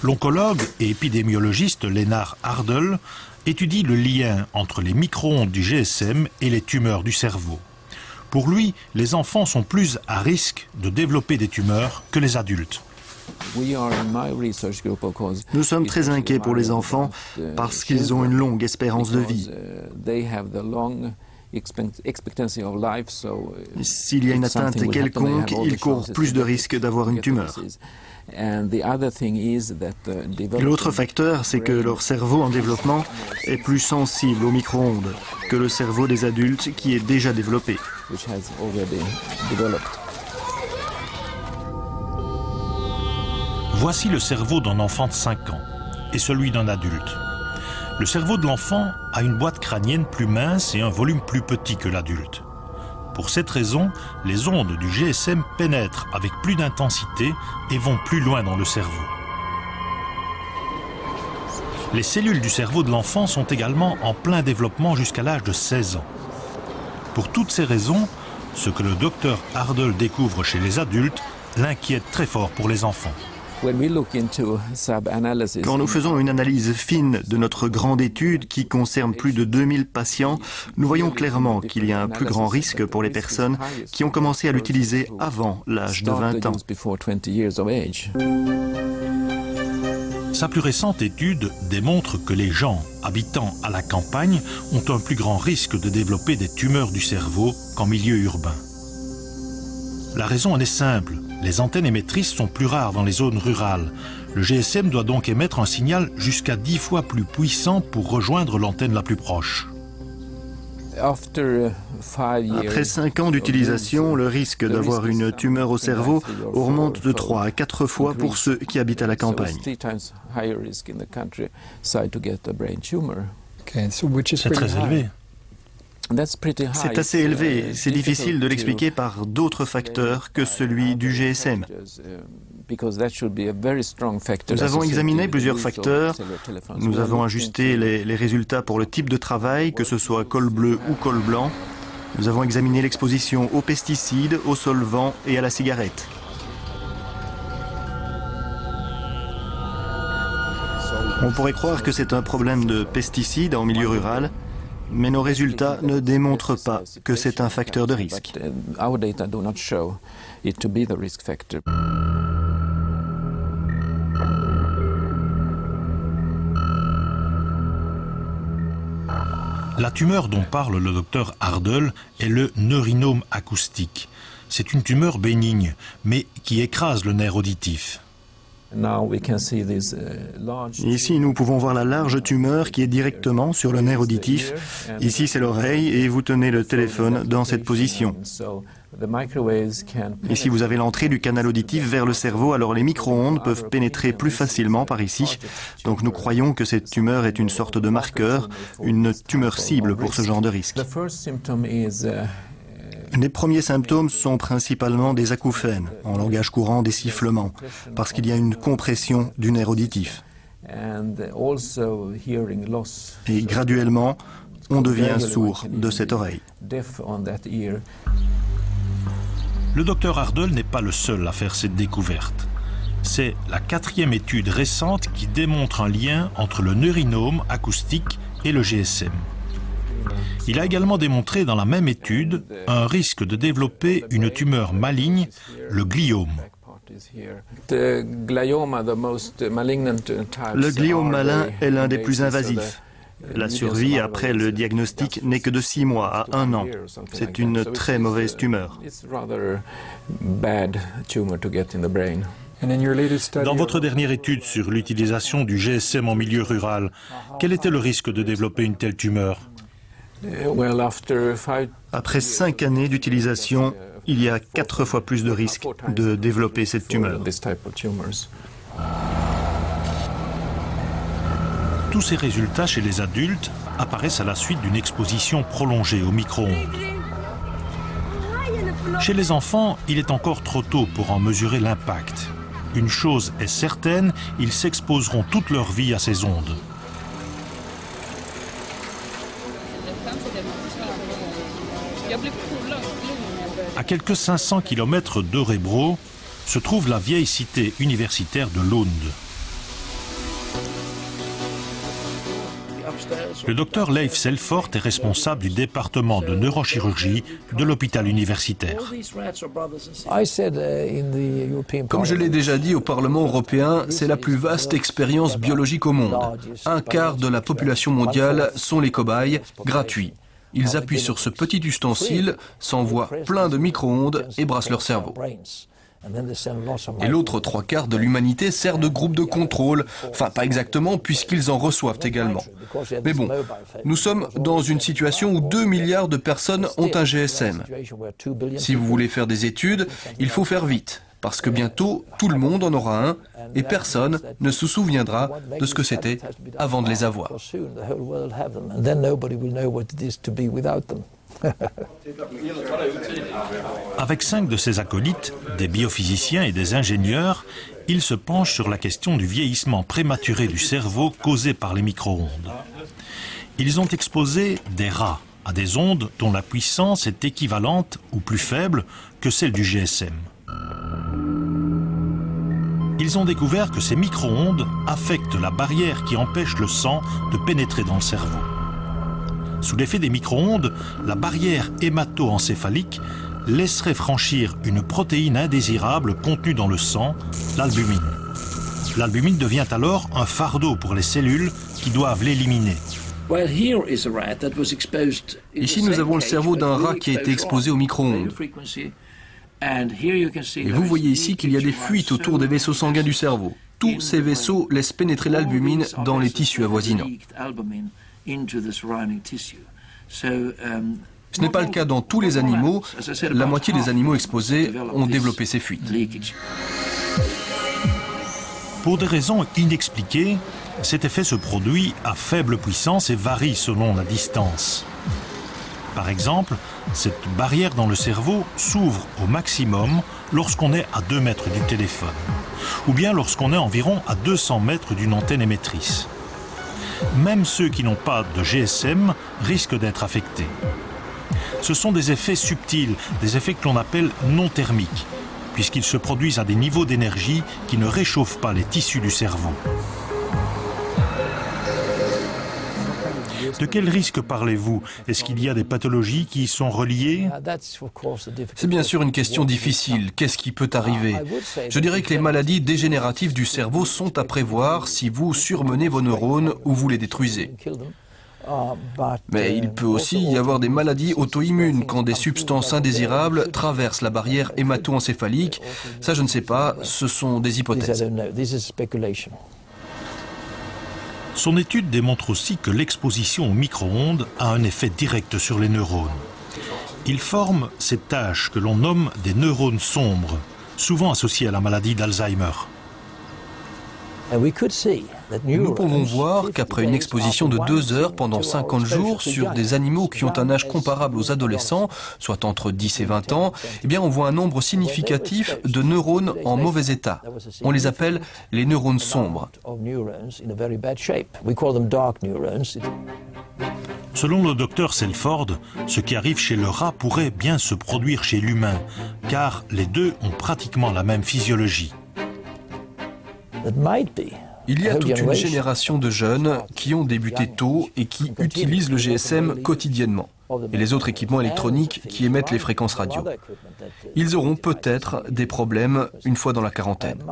L'oncologue et épidémiologiste Lennart Ardel étudie le lien entre les micro-ondes du GSM et les tumeurs du cerveau. Pour lui, les enfants sont plus à risque de développer des tumeurs que les adultes. Nous sommes très inquiets pour les enfants parce qu'ils ont une longue espérance de vie. S'il y a une atteinte quelconque, ils courent plus de risques d'avoir une tumeur. L'autre facteur, c'est que leur cerveau en développement est plus sensible aux micro-ondes que le cerveau des adultes qui est déjà développé. Voici le cerveau d'un enfant de 5 ans et celui d'un adulte. Le cerveau de l'enfant a une boîte crânienne plus mince et un volume plus petit que l'adulte. Pour cette raison, les ondes du GSM pénètrent avec plus d'intensité et vont plus loin dans le cerveau. Les cellules du cerveau de l'enfant sont également en plein développement jusqu'à l'âge de 16 ans. Pour toutes ces raisons, ce que le docteur Ardel découvre chez les adultes l'inquiète très fort pour les enfants. Quand nous faisons une analyse fine de notre grande étude qui concerne plus de 2000 patients, nous voyons clairement qu'il y a un plus grand risque pour les personnes qui ont commencé à l'utiliser avant l'âge de 20 ans. Sa plus récente étude démontre que les gens habitant à la campagne ont un plus grand risque de développer des tumeurs du cerveau qu'en milieu urbain. La raison en est simple. Les antennes émettrices sont plus rares dans les zones rurales. Le GSM doit donc émettre un signal jusqu'à 10 fois plus puissant pour rejoindre l'antenne la plus proche. Après 5 ans d'utilisation, le risque d'avoir une tumeur au cerveau augmente de 3 à 4 fois pour ceux qui habitent à la campagne. C'est très élevé. C'est assez élevé. C'est difficile de l'expliquer par d'autres facteurs que celui du GSM. Nous avons examiné plusieurs facteurs. Nous avons ajusté les résultats pour le type de travail, que ce soit col bleu ou col blanc. Nous avons examiné l'exposition aux pesticides, aux solvants et à la cigarette. On pourrait croire que c'est un problème de pesticides en milieu rural, mais nos résultats ne démontrent pas que c'est un facteur de risque. La tumeur dont parle le docteur Ardel est le neurinome acoustique. C'est une tumeur bénigne, mais qui écrase le nerf auditif. Ici, nous pouvons voir la large tumeur qui est directement sur le nerf auditif. Ici, c'est l'oreille et vous tenez le téléphone dans cette position. Ici, vous avez l'entrée du canal auditif vers le cerveau, alors les micro-ondes peuvent pénétrer plus facilement par ici. Donc nous croyons que cette tumeur est une sorte de marqueur, une tumeur cible pour ce genre de risque. Les premiers symptômes sont principalement des acouphènes, en langage courant des sifflements, parce qu'il y a une compression du nerf auditif. Et graduellement, on devient sourd de cette oreille. Le docteur Ardel n'est pas le seul à faire cette découverte. C'est la 4e étude récente qui démontre un lien entre le neurinome acoustique et le GSM. Il a également démontré dans la même étude un risque de développer une tumeur maligne, le gliome. Le gliome malin est l'un des plus invasifs. La survie après le diagnostic n'est que de 6 mois à 1 an. C'est une très mauvaise tumeur. Dans votre dernière étude sur l'utilisation du GSM en milieu rural, quel était le risque de développer une telle tumeur ? Après 5 années d'utilisation, il y a 4 fois plus de risques de développer cette tumeur. Tous ces résultats chez les adultes apparaissent à la suite d'une exposition prolongée aux micro-ondes. Chez les enfants, il est encore trop tôt pour en mesurer l'impact. Une chose est certaine, ils s'exposeront toute leur vie à ces ondes. À quelques 500 km d'Örebro se trouve la vieille cité universitaire de Lund. Le docteur Leif Selfort est responsable du département de neurochirurgie de l'hôpital universitaire. Comme je l'ai déjà dit au Parlement européen, c'est la plus vaste expérience biologique au monde. Un quart de la population mondiale sont les cobayes, gratuits. Ils appuient sur ce petit ustensile, s'envoient plein de micro-ondes et brassent leur cerveau. Et l'autre 3/4 de l'humanité sert de groupe de contrôle. Enfin, pas exactement, puisqu'ils en reçoivent également. Mais bon, nous sommes dans une situation où 2 milliards de personnes ont un GSM. Si vous voulez faire des études, il faut faire vite, parce que bientôt, tout le monde en aura un, et personne ne se souviendra de ce que c'était avant de les avoir. Avec 5 de ses acolytes, des biophysiciens et des ingénieurs, il se penche sur la question du vieillissement prématuré du cerveau causé par les micro-ondes. Ils ont exposé des rats à des ondes dont la puissance est équivalente ou plus faible que celle du GSM. Ils ont découvert que ces micro-ondes affectent la barrière qui empêche le sang de pénétrer dans le cerveau. Sous l'effet des micro-ondes, la barrière hémato-encéphalique laisserait franchir une protéine indésirable contenue dans le sang, l'albumine. L'albumine devient alors un fardeau pour les cellules qui doivent l'éliminer. Ici, nous avons le cerveau d'un rat qui a été exposé aux micro-ondes. Et vous voyez ici qu'il y a des fuites autour des vaisseaux sanguins du cerveau. Tous ces vaisseaux laissent pénétrer l'albumine dans les tissus avoisinants. Ce n'est pas le cas dans tous les animaux. La moitié des animaux exposés ont développé ces fuites. Pour des raisons inexpliquées, cet effet se produit à faible puissance et varie selon la distance. Par exemple, cette barrière dans le cerveau s'ouvre au maximum lorsqu'on est à 2 mètres du téléphone, ou bien lorsqu'on est environ à 200 mètres d'une antenne émettrice. Même ceux qui n'ont pas de GSM risquent d'être affectés. Ce sont des effets subtils, des effets que l'on appelle non thermiques, puisqu'ils se produisent à des niveaux d'énergie qui ne réchauffent pas les tissus du cerveau. De quel risque parlez-vous? Est-ce qu'il y a des pathologies qui y sont reliées? C'est bien sûr une question difficile. Qu'est-ce qui peut arriver? Je dirais que les maladies dégénératives du cerveau sont à prévoir si vous surmenez vos neurones ou vous les détruisez. Mais il peut aussi y avoir des maladies auto-immunes quand des substances indésirables traversent la barrière hémato-encéphalique. Ça, je ne sais pas, ce sont des hypothèses. Son étude démontre aussi que l'exposition aux micro-ondes a un effet direct sur les neurones. Ils forment ces taches que l'on nomme des neurones sombres, souvent associées à la maladie d'Alzheimer. Nous pouvons voir qu'après une exposition de 2 heures pendant 50 jours sur des animaux qui ont un âge comparable aux adolescents, soit entre 10 et 20 ans, eh bien on voit un nombre significatif de neurones en mauvais état. On les appelle les neurones sombres. Selon le docteur Selford, ce qui arrive chez le rat pourrait bien se produire chez l'humain, car les deux ont pratiquement la même physiologie. Il y a toute une génération de jeunes qui ont débuté tôt et qui utilisent le GSM quotidiennement et les autres équipements électroniques qui émettent les fréquences radio. Ils auront peut-être des problèmes une fois dans la quarantaine.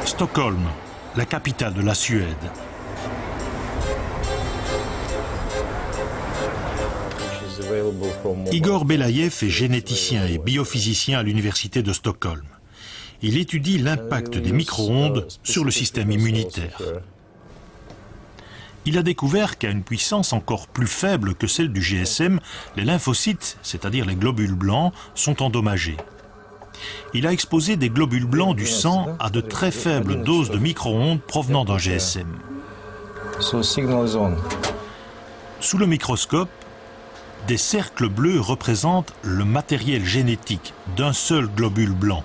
Stockholm, la capitale de la Suède. Igor Belayev est généticien et biophysicien à l'université de Stockholm. Il étudie l'impact des micro-ondes sur le système immunitaire. Il a découvert qu'à une puissance encore plus faible que celle du GSM, les lymphocytes, c'est-à-dire les globules blancs, sont endommagés. Il a exposé des globules blancs du sang à de très faibles doses de micro-ondes provenant d'un GSM. Sous le microscope, des cercles bleus représentent le matériel génétique d'un seul globule blanc.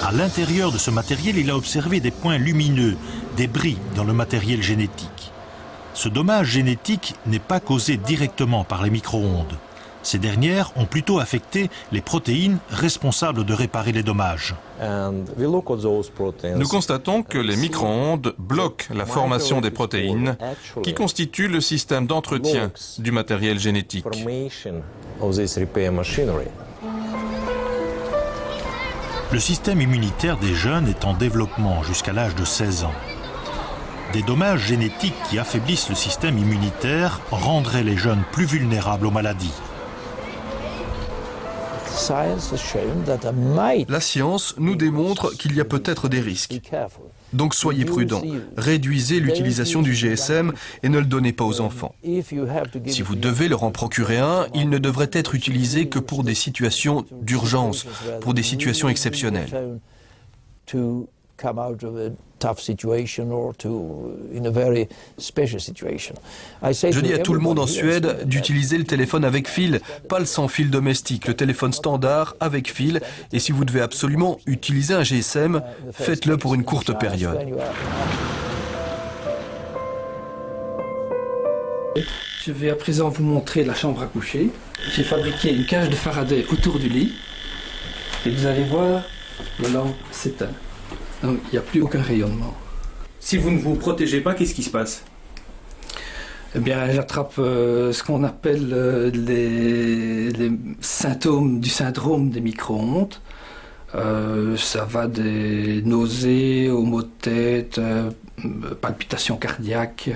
À l'intérieur de ce matériel, il a observé des points lumineux, des bris dans le matériel génétique. Ce dommage génétique n'est pas causé directement par les micro-ondes. Ces dernières ont plutôt affecté les protéines responsables de réparer les dommages. Nous constatons que les micro-ondes bloquent la formation des protéines qui constituent le système d'entretien du matériel génétique. Le système immunitaire des jeunes est en développement jusqu'à l'âge de 16 ans. Des dommages génétiques qui affaiblissent le système immunitaire rendraient les jeunes plus vulnérables aux maladies. La science nous démontre qu'il y a peut-être des risques. Donc soyez prudents, réduisez l'utilisation du GSM et ne le donnez pas aux enfants. Si vous devez leur en procurer un, il ne devrait être utilisé que pour des situations d'urgence, pour des situations exceptionnelles. Je dis à tout le monde en Suède d'utiliser le téléphone avec fil, pas le sans fil domestique, le téléphone standard avec fil. Et si vous devez absolument utiliser un GSM, faites-le pour une courte période. Je vais à présent vous montrer la chambre à coucher. J'ai fabriqué une cage de Faraday autour du lit. Et vous allez voir, la lampe s'éteint. Donc il n'y a plus aucun rayonnement. Si vous ne vous protégez pas, qu'est-ce qui se passe? Eh bien, j'attrape ce qu'on appelle les symptômes du syndrome des micro-ondes. Ça va des nausées aux maux de tête, palpitations cardiaques,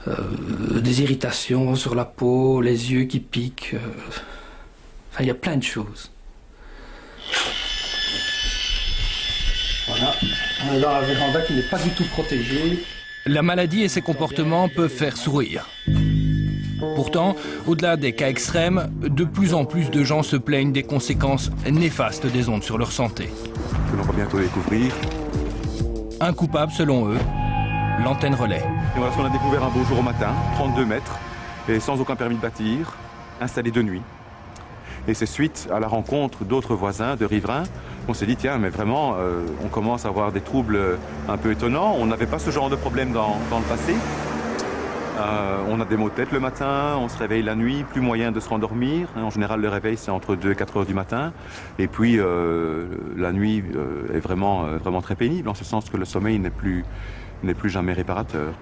des irritations sur la peau, les yeux qui piquent. Enfin, il y a plein de choses. Voilà, on est dans la véranda qui n'est pas du tout protégée. La maladie et ses comportements peuvent faire sourire. Pourtant, au-delà des cas extrêmes, de plus en plus de gens se plaignent des conséquences néfastes des ondes sur leur santé. Que l'on va bientôt découvrir. Un coupable, selon eux, l'antenne relais. Et voilà ce qu'on a découvert un beau jour au matin, 32 mètres, et sans aucun permis de bâtir, installé de nuit. Et c'est suite à la rencontre d'autres voisins, de riverains, on s'est dit, tiens, mais vraiment, on commence à avoir des troubles un peu étonnants. On n'avait pas ce genre de problème dans le passé. On a des maux de tête le matin, on se réveille la nuit, plus moyen de se rendormir. En général, le réveil, c'est entre 2 et 4 heures du matin. Et puis, la nuit est vraiment très pénible, en ce sens que le sommeil n'est plus jamais réparateur.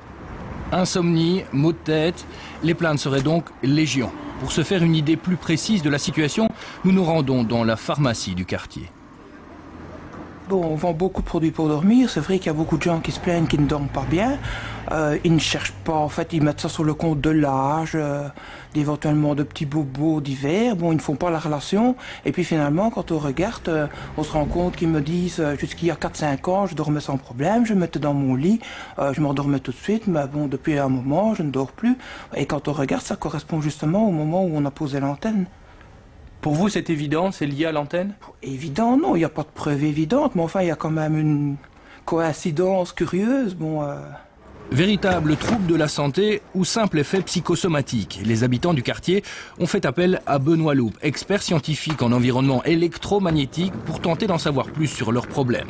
Insomnie, maux de tête, les plaintes seraient donc légion. Pour se faire une idée plus précise de la situation, nous nous rendons dans la pharmacie du quartier. Bon, on vend beaucoup de produits pour dormir. C'est vrai qu'il y a beaucoup de gens qui se plaignent qu'ils ne dorment pas bien. Ils ne cherchent pas, en fait, ils mettent ça sur le compte de l'âge, éventuellement de petits bobos divers. Bon, ils ne font pas la relation. Et puis finalement, quand on regarde, on se rend compte qu'ils me disent jusqu'il y a 4-5 ans, je dormais sans problème, je me mettais dans mon lit, je m'endormais tout de suite, mais bon, depuis un moment, je ne dors plus. Et quand on regarde, ça correspond justement au moment où on a posé l'antenne. Pour vous, c'est évident, c'est lié à l'antenne? Évident, non, il n'y a pas de preuve évidente, mais enfin, il y a quand même une coïncidence curieuse. Bon, Véritable trouble de la santé ou simple effet psychosomatique, les habitants du quartier ont fait appel à Benoît Loup, expert scientifique en environnement électromagnétique, pour tenter d'en savoir plus sur leurs problèmes.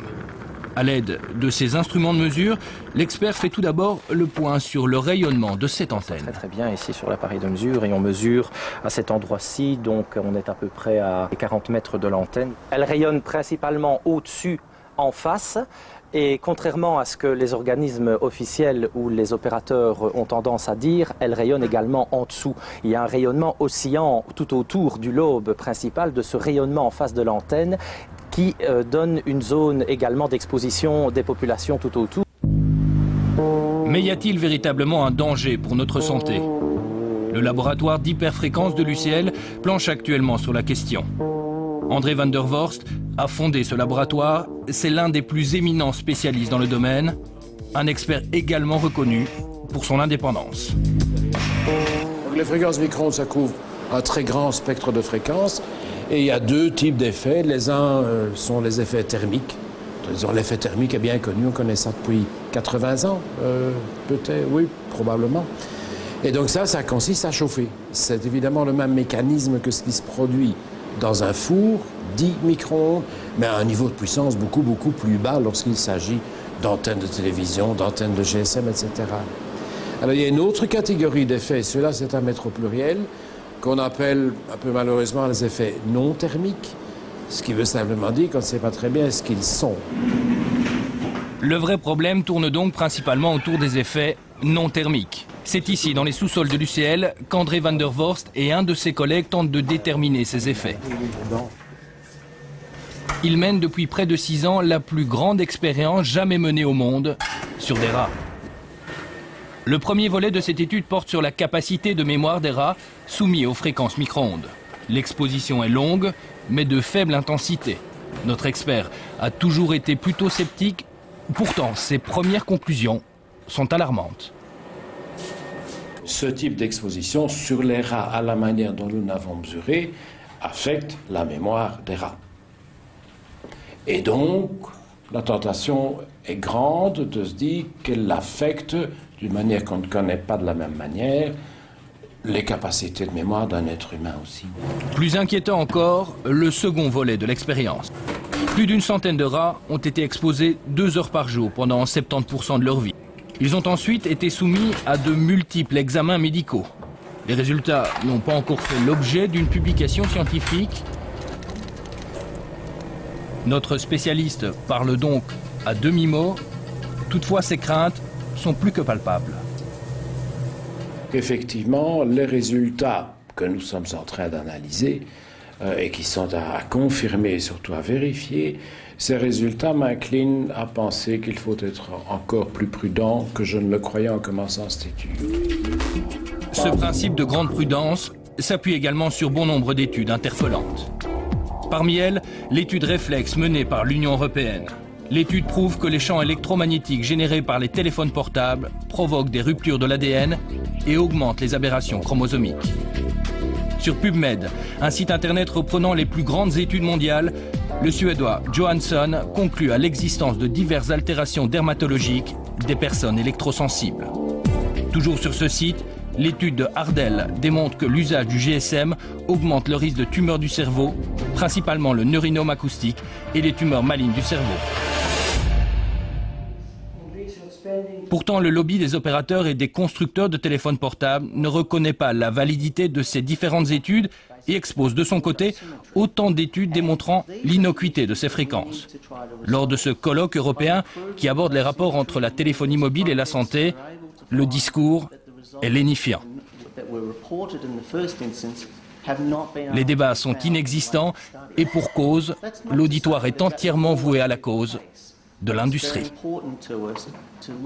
À l'aide de ces instruments de mesure, l'expert fait tout d'abord le point sur le rayonnement de cette antenne. Très bien, ici sur l'appareil de mesure, et on mesure à cet endroit-ci, donc on est à peu près à 40 mètres de l'antenne. Elle rayonne principalement au-dessus, en face, et contrairement à ce que les organismes officiels ou les opérateurs ont tendance à dire, elle rayonne également en dessous. Il y a un rayonnement oscillant tout autour du lobe principal de ce rayonnement en face de l'antenne, qui donne une zone également d'exposition des populations tout autour. Mais y a-t-il véritablement un danger pour notre santé? Le laboratoire d'hyperfréquence de l'UCL planche actuellement sur la question. André van der Vorst a fondé ce laboratoire. C'est l'un des plus éminents spécialistes dans le domaine, un expert également reconnu pour son indépendance. Les fréquences micro-ondes, ça couvre un très grand spectre de fréquences. Et il y a deux types d'effets. Les uns sont les effets thermiques. L'effet thermique est bien connu, on connaît ça depuis 80 ans, peut-être, oui, probablement. Et donc ça consiste à chauffer. C'est évidemment le même mécanisme que ce qui se produit dans un four, dit micro-ondes, mais à un niveau de puissance beaucoup plus bas lorsqu'il s'agit d'antennes de télévision, d'antennes de GSM, etc. Alors il y a une autre catégorie d'effets, ceux-là c'est à mettre au pluriel, qu'on appelle un peu malheureusement les effets non thermiques, ce qui veut simplement dire qu'on ne sait pas très bien ce qu'ils sont. Le vrai problème tourne donc principalement autour des effets non thermiques. C'est ici, dans les sous-sols de l'UCL, qu'André van der Vorst et un de ses collègues tentent de déterminer ces effets. Ils mènent depuis près de 6 ans la plus grande expérience jamais menée au monde sur des rats. Le premier volet de cette étude porte sur la capacité de mémoire des rats soumis aux fréquences micro-ondes. L'exposition est longue, mais de faible intensité. Notre expert a toujours été plutôt sceptique. Pourtant, ses premières conclusions sont alarmantes. Ce type d'exposition sur les rats, à la manière dont nous l'avons mesuré, affecte la mémoire des rats. Et donc, la tentation est grande de se dire qu'elle affecte, d'une manière qu'on ne connaît pas de la même manière, les capacités de mémoire d'un être humain aussi. Plus inquiétant encore, le second volet de l'expérience. Plus d'une centaine de rats ont été exposés 2 heures par jour pendant 70% de leur vie. Ils ont ensuite été soumis à de multiples examens médicaux. Les résultats n'ont pas encore fait l'objet d'une publication scientifique. Notre spécialiste parle donc à demi-mot. Toutefois, ses craintes sont plus que palpables. Effectivement, les résultats que nous sommes en train d'analyser et qui sont à confirmer et surtout à vérifier, ces résultats m'inclinent à penser qu'il faut être encore plus prudent que je ne le croyais en commençant cette étude. Ce principe de grande prudence s'appuie également sur bon nombre d'études interpellantes. Parmi elles, l'étude réflexe menée par l'Union européenne. L'étude prouve que les champs électromagnétiques générés par les téléphones portables provoquent des ruptures de l'ADN et augmentent les aberrations chromosomiques. Sur PubMed, un site internet reprenant les plus grandes études mondiales, le Suédois Johansson conclut à l'existence de diverses altérations dermatologiques des personnes électrosensibles. Toujours sur ce site, l'étude de Hardel démontre que l'usage du GSM augmente le risque de tumeurs du cerveau, principalement le neurinome acoustique et les tumeurs malignes du cerveau. Pourtant, le lobby des opérateurs et des constructeurs de téléphones portables ne reconnaît pas la validité de ces différentes études et expose de son côté autant d'études démontrant l'innocuité de ces fréquences. Lors de ce colloque européen qui aborde les rapports entre la téléphonie mobile et la santé, le discours est lénifiant. Les débats sont inexistants et pour cause, l'auditoire est entièrement voué à la cause de l'industrie.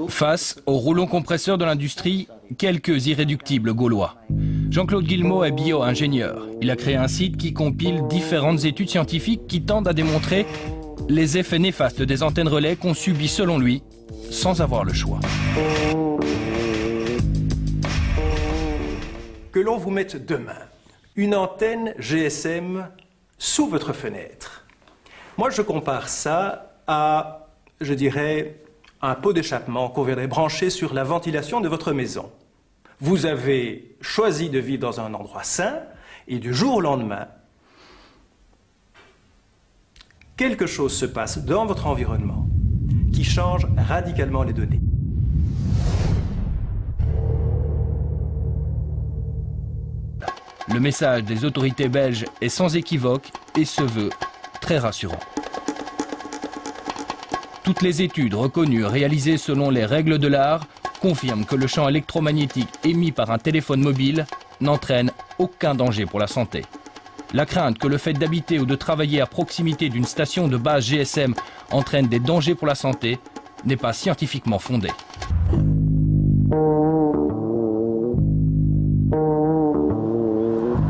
Face au rouleau compresseur de l'industrie, quelques irréductibles Gaulois. Jean-Claude Guillemot est bio-ingénieur. Il a créé un site qui compile différentes études scientifiques qui tendent à démontrer les effets néfastes des antennes relais qu'on subit selon lui sans avoir le choix. Que l'on vous mette demain une antenne GSM sous votre fenêtre. Moi, je compare ça à, je dirais, un pot d'échappement qu'on viendrait brancher sur la ventilation de votre maison. Vous avez choisi de vivre dans un endroit sain et du jour au lendemain, quelque chose se passe dans votre environnement qui change radicalement les données. Le message des autorités belges est sans équivoque et se veut très rassurant. Toutes les études reconnues réalisées selon les règles de l'art confirment que le champ électromagnétique émis par un téléphone mobile n'entraîne aucun danger pour la santé. La crainte que le fait d'habiter ou de travailler à proximité d'une station de base GSM entraîne des dangers pour la santé n'est pas scientifiquement fondée.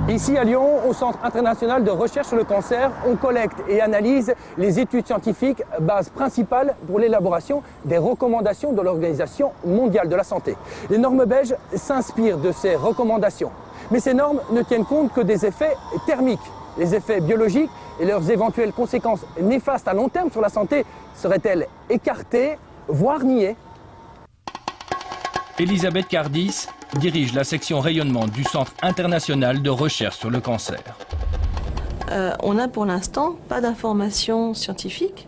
Ici à Lyon, au Centre international de recherche sur le cancer, on collecte et analyse les études scientifiques, base principale pour l'élaboration des recommandations de l'Organisation mondiale de la santé. Les normes belges s'inspirent de ces recommandations. Mais ces normes ne tiennent compte que des effets thermiques. Les effets biologiques et leurs éventuelles conséquences néfastes à long terme sur la santé seraient-elles écartées, voire niées? Elisabeth Cardis dirige la section rayonnement du Centre international de recherche sur le cancer. On n'a pour l'instant pas d'informations scientifiques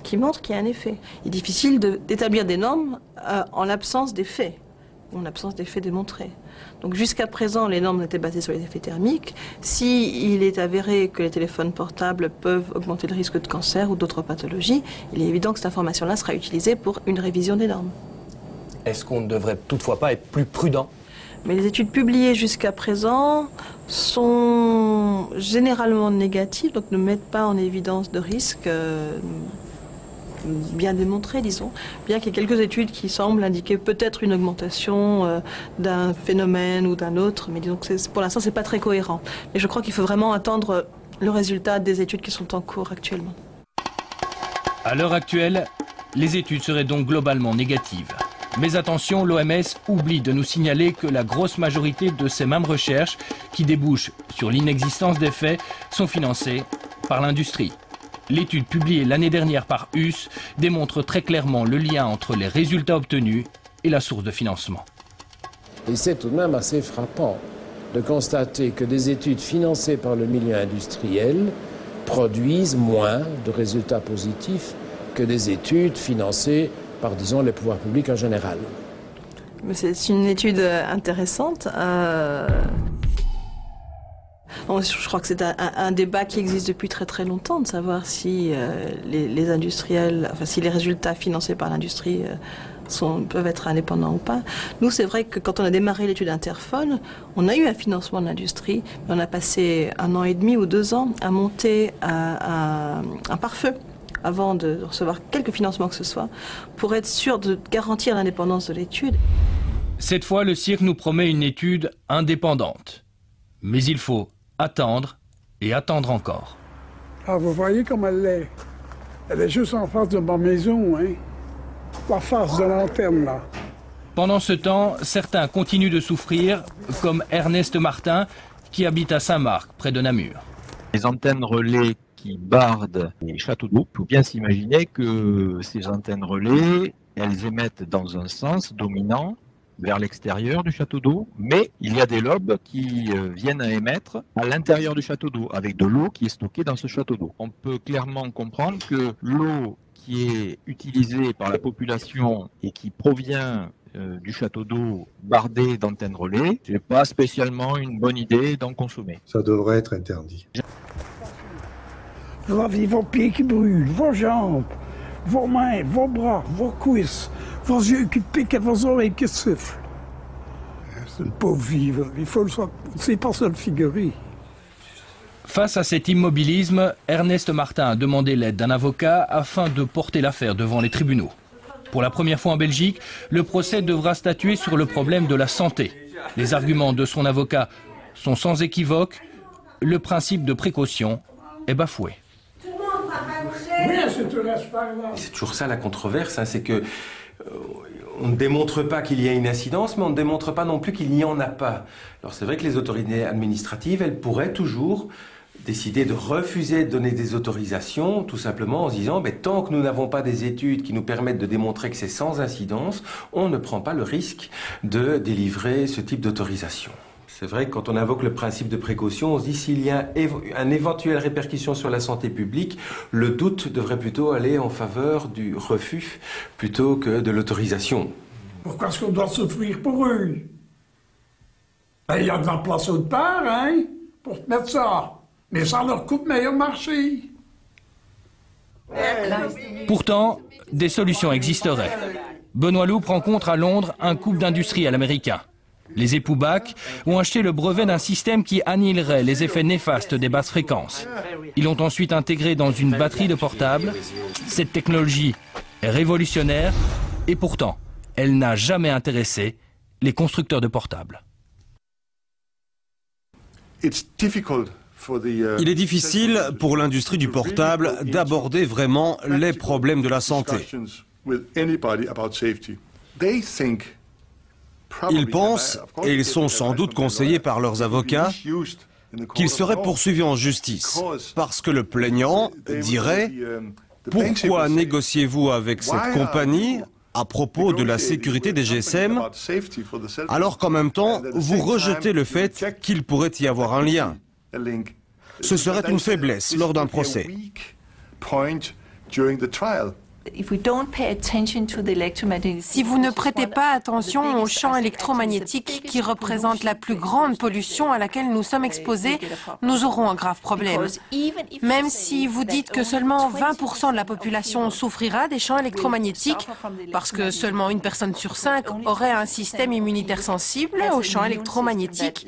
qui montrent qu'il y a un effet. Il est difficile d'établir des normes en l'absence des faits. en absence d'effet démontré. Donc jusqu'à présent, les normes étaient basées sur les effets thermiques. Si il est avéré que les téléphones portables peuvent augmenter le risque de cancer ou d'autres pathologies, il est évident que cette information-là sera utilisée pour une révision des normes. Est-ce qu'on ne devrait toutefois pas être plus prudent? Mais les études publiées jusqu'à présent sont généralement négatives, donc ne mettent pas en évidence de risques bien démontrés, disons. Bien qu'il y ait quelques études qui semblent indiquer peut-être une augmentation d'un phénomène ou d'un autre, mais disons que pour l'instant, c'est pas très cohérent. Mais je crois qu'il faut vraiment attendre le résultat des études qui sont en cours actuellement. À l'heure actuelle, les études seraient donc globalement négatives. Mais attention, l'OMS oublie de nous signaler que la grosse majorité de ces mêmes recherches, qui débouchent sur l'inexistence d'effets, sont financées par l'industrie. L'étude publiée l'année dernière par US démontre très clairement le lien entre les résultats obtenus et la source de financement. Et c'est tout de même assez frappant de constater que des études financées par le milieu industriel produisent moins de résultats positifs que des études financées par, disons, les pouvoirs publics en général. C'est une étude intéressante. Je crois que c'est un débat qui existe depuis très très longtemps, de savoir si les industriels, enfin si les résultats financés par l'industrie peuvent être indépendants ou pas. Nous, c'est vrai que quand on a démarré l'étude Interphone, on a eu un financement de l'industrie, mais on a passé 1 an et demi ou 2 ans à monter un pare-feu avant de recevoir quelques financements que ce soit, pour être sûr de garantir l'indépendance de l'étude. Cette fois, le cirque nous promet une étude indépendante. Mais il faut attendre et attendre encore. Ah, vous voyez comme elle est. Elle est juste en face de ma maison, hein. La face de l'antenne, là. Pendant ce temps, certains continuent de souffrir, comme Ernest Martin, qui habite à Saint-Marc, près de Namur. Les antennes relais qui bardent les châteaux d'eau, il faut bien s'imaginer que ces antennes relais, elles émettent dans un sens dominant vers l'extérieur du château d'eau, mais il y a des lobes qui viennent à émettre à l'intérieur du château d'eau, avec de l'eau qui est stockée dans ce château d'eau. On peut clairement comprendre que l'eau qui est utilisée par la population et qui provient du château d'eau bardé d'antennes relais, c'est pas spécialement une bonne idée d'en consommer. Ça devrait être interdit. Vous avez vos pieds qui brûlent, vos jambes, vos mains, vos bras, vos cuisses, vos yeux qui piquent et vos oreilles qui soufflent. C'est une pauvre vivre. Il faut le savoir. C'est pas ça le figurer. Face à cet immobilisme, Ernest Martin a demandé l'aide d'un avocat afin de porter l'affaire devant les tribunaux. Pour la première fois en Belgique, le procès devra statuer sur le problème de la santé. Les arguments de son avocat sont sans équivoque. Le principe de précaution est bafoué. C'est toujours ça la controverse, hein, c'est que on ne démontre pas qu'il y a une incidence, mais on ne démontre pas non plus qu'il n'y en a pas. Alors c'est vrai que les autorités administratives, elles pourraient toujours décider de refuser de donner des autorisations, tout simplement en se disant tant que nous n'avons pas des études qui nous permettent de démontrer que c'est sans incidence, on ne prend pas le risque de délivrer ce type d'autorisation. C'est vrai que quand on invoque le principe de précaution, on se dit s'il y a une éventuelle répercussion sur la santé publique, le doute devrait plutôt aller en faveur du refus plutôt que de l'autorisation. Pourquoi est-ce qu'on doit souffrir pour eux? Il y a de la place autre part, hein, pour mettre ça. Mais ça leur coûte meilleur marché. Pourtant, des solutions existeraient. Benoît Loup rencontre à Londres un couple d'industriels américains. Les époux Bach ont acheté le brevet d'un système qui annihilerait les effets néfastes des basses fréquences. Ils l'ont ensuite intégré dans une batterie de portable. Cette technologie est révolutionnaire et pourtant, elle n'a jamais intéressé les constructeurs de portables. Il est difficile pour l'industrie du portable d'aborder vraiment les problèmes de la santé. Ils pensent, et ils sont sans doute conseillés par leurs avocats, qu'ils seraient poursuivis en justice, parce que le plaignant dirait « Pourquoi négociez-vous avec cette compagnie à propos de la sécurité des GSM, alors qu'en même temps, vous rejetez le fait qu'il pourrait y avoir un lien ?» Ce serait une faiblesse lors d'un procès. Si vous ne prêtez pas attention aux champs électromagnétiques qui représentent la plus grande pollution à laquelle nous sommes exposés, nous aurons un grave problème. Même si vous dites que seulement 20% de la population souffrira des champs électromagnétiques, parce que seulement une personne sur 5 aurait un système immunitaire sensible aux champs électromagnétiques,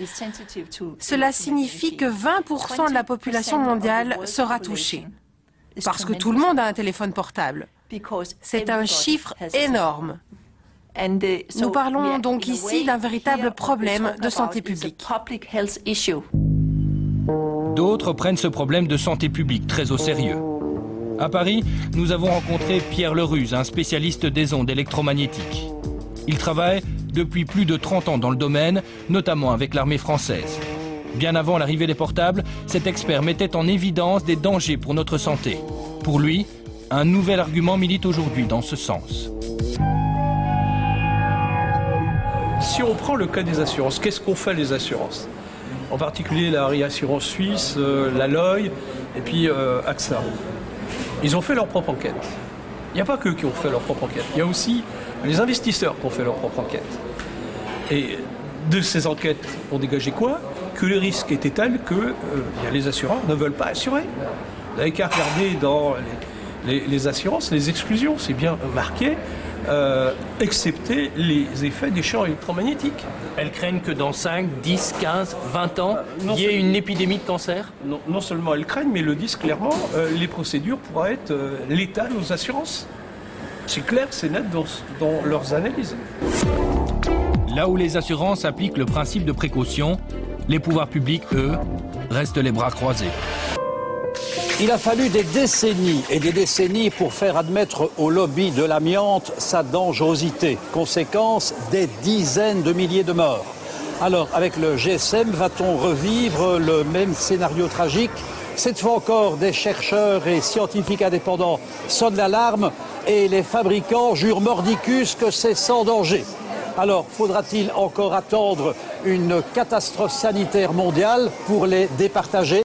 cela signifie que 20% de la population mondiale sera touchée. Parce que tout le monde a un téléphone portable. C'est un chiffre énorme. Nous parlons donc ici d'un véritable problème de santé publique. D'autres prennent ce problème de santé publique très au sérieux. À Paris, nous avons rencontré Pierre Leruse, un spécialiste des ondes électromagnétiques. Il travaille depuis plus de 30 ans dans le domaine, notamment avec l'armée française. Bien avant l'arrivée des portables, cet expert mettait en évidence des dangers pour notre santé. Pour lui, un nouvel argument milite aujourd'hui dans ce sens. Si on prend le cas des assurances, qu'est-ce qu'ont fait les assurances? En particulier la réassurance suisse, la Lloyd et puis AXA. Ils ont fait leur propre enquête. Il n'y a pas qu'eux qui ont fait leur propre enquête. Il y a aussi les investisseurs qui ont fait leur propre enquête. Et de ces enquêtes, on dégageait quoi? Que le risque était tel que les assureurs ne veulent pas assurer. Vous n'avez qu'à regarder dans les assurances, les exclusions, c'est bien marqué, excepté les effets des champs électromagnétiques. Elles craignent que dans 5, 10, 15, 20 ans, il y ait une épidémie de cancer? Non seulement elles craignent, mais le disent clairement, les procédures pourraient être létales aux assurances. C'est clair, c'est net dans leurs analyses. Là où les assurances appliquent le principe de précaution, les pouvoirs publics, eux, restent les bras croisés. Il a fallu des décennies et des décennies pour faire admettre au lobby de l'amiante sa dangerosité. Conséquence, des dizaines de milliers de morts. Alors, avec le GSM, va-t-on revivre le même scénario tragique? Cette fois encore, des chercheurs et scientifiques indépendants sonnent l'alarme et les fabricants jurent mordicus que c'est sans danger. Alors, faudra-t-il encore attendre une catastrophe sanitaire mondiale pour les départager ?